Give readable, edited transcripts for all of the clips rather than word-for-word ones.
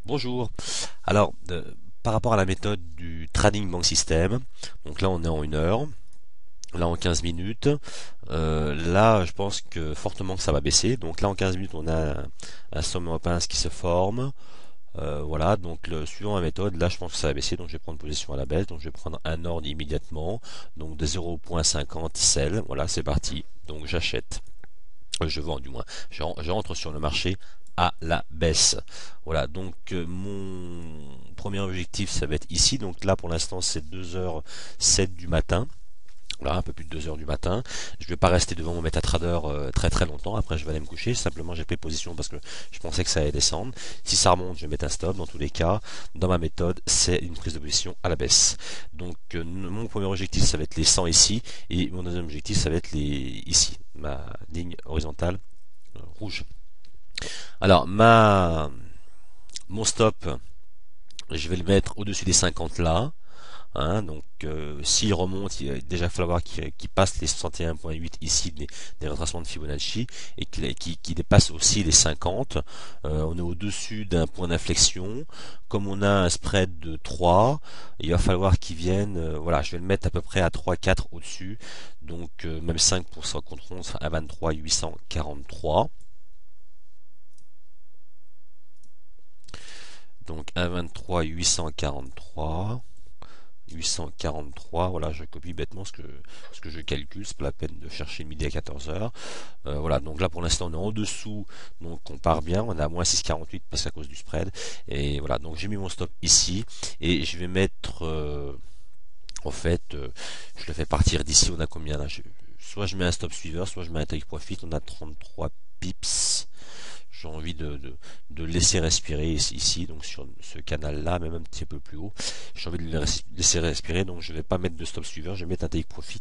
Bonjour. Alors, par rapport à la méthode du trading bank system, donc là on est en 1 heure, là en 15 minutes, là je pense que fortement que ça va baisser. Donc là en 15 minutes on a un sommet en pince qui se forme. Voilà, donc suivant la méthode, là je pense que ça va baisser, donc je vais prendre position à la baisse, donc je vais prendre un ordre immédiatement, donc de 0,50 sell, voilà c'est parti, donc j'achète. Je vends du moins, je rentre sur le marché à la baisse. Voilà, donc mon premier objectif ça va être ici, donc là pour l'instant c'est 2h07 du matin. Voilà, un peu plus de 2 heures du matin. Je ne vais pas rester devant mon MetaTrader très très longtemps. Après, je vais aller me coucher. Simplement, j'ai pris position parce que je pensais que ça allait descendre. Si ça remonte, je vais mettre un stop. Dans tous les cas, dans ma méthode, c'est une prise de position à la baisse. Donc, mon premier objectif, ça va être les 100 ici. Et mon deuxième objectif, ça va être les ici. Ma ligne horizontale rouge. Alors, mon stop, je vais le mettre au-dessus des 50 là. Hein, donc s'il remonte, il va déjà falloir qu'il passe les 61,8 ici des retracements de Fibonacci et qu'il dépasse aussi les 50. On est au-dessus d'un point d'inflexion. Comme on a un spread de 3, il va falloir qu'il vienne, voilà, je vais le mettre à peu près à 3-4 au-dessus. Donc même 5% contre 11 à 23 843. Donc 1,23 843. 843, voilà, je copie bêtement ce que je calcule, c'est pas la peine de chercher midi à 14 heures. Voilà, donc là pour l'instant on est en dessous, donc on part bien, on est à moins 6,48 parce qu'à cause du spread. Et voilà, donc j'ai mis mon stop ici et je vais mettre, je le fais partir d'ici, on a combien là soit je mets un stop suiveur, soit je mets un take profit, on a 33 pips. J'ai envie de laisser respirer ici, donc sur ce canal-là, même un petit peu plus haut. J'ai envie de le laisser respirer, donc je ne vais pas mettre de stop suiveur, je vais mettre un take profit.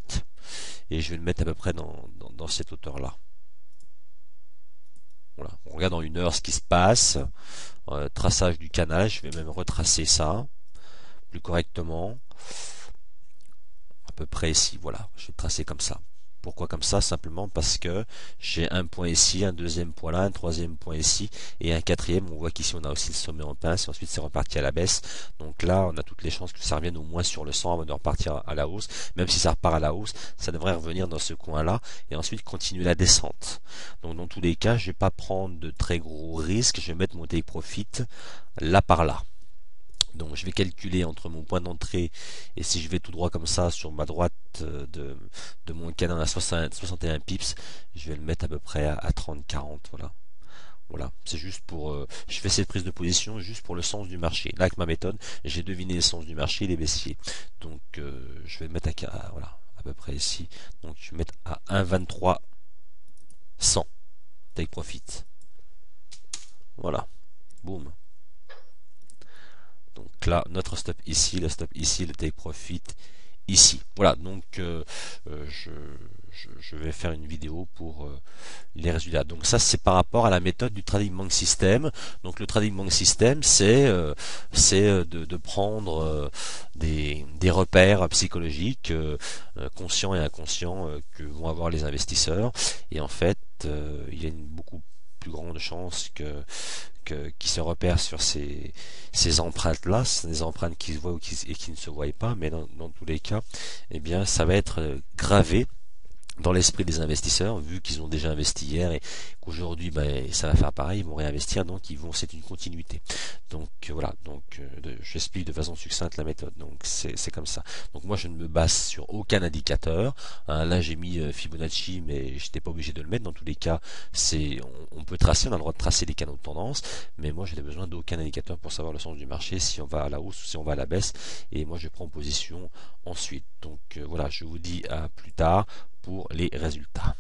Et je vais le mettre à peu près dans cette hauteur-là. Voilà. On regarde en 1 heure ce qui se passe. Traçage du canal, je vais même retracer ça plus correctement. À peu près ici, voilà. Je vais tracer comme ça. Pourquoi comme ça? Simplement parce que j'ai un point ici, un deuxième point là, un troisième point ici et un quatrième. On voit qu'ici on a aussi le sommet en pince et ensuite c'est reparti à la baisse. Donc là on a toutes les chances que ça revienne au moins sur le 100 avant de repartir à la hausse. Même si ça repart à la hausse, ça devrait revenir dans ce coin là et ensuite continuer la descente. Donc dans tous les cas je vais pas prendre de très gros risques. Je vais mettre mon take profit là par là. Donc je vais calculer entre mon point d'entrée et si je vais tout droit comme ça sur ma droite de mon canal à 61 pips, je vais le mettre à peu près à 30-40. Voilà. Voilà, c'est juste pour... je fais cette prise de position juste pour le sens du marché. Là avec ma méthode, j'ai deviné le sens du marché, il est baissier. Donc je vais le mettre voilà, à peu près ici. Donc je vais mettre à 1,23 100. Take profit. Voilà. Boum. Donc là, notre stop ici, le stop ici, le take profit ici. Voilà, donc je vais faire une vidéo pour les résultats. Donc ça, c'est par rapport à la méthode du trading bank system. Donc le trading bank system, c'est de prendre des repères psychologiques, conscients et inconscients, que vont avoir les investisseurs. Et en fait, il y a une beaucoup plus grande chance qui se repèrent sur ces empreintes-là, ce sont des empreintes qui se voient et qui ne se voient pas, mais dans tous les cas, eh bien, ça va être gravé dans l'esprit des investisseurs, vu qu'ils ont déjà investi hier et qu'aujourd'hui ça va faire pareil, ils vont réinvestir, donc c'est une continuité. Donc voilà, donc j'explique de façon succincte la méthode. Donc c'est comme ça. Donc moi je ne me base sur aucun indicateur. Hein, là j'ai mis Fibonacci, mais je n'étais pas obligé de le mettre. Dans tous les cas, on peut tracer, on a le droit de tracer les canaux de tendance, mais moi je n'ai besoin d'aucun indicateur pour savoir le sens du marché, si on va à la hausse ou si on va à la baisse. Et moi je prends position ensuite. Donc voilà, je vous dis à plus tard pour les résultats.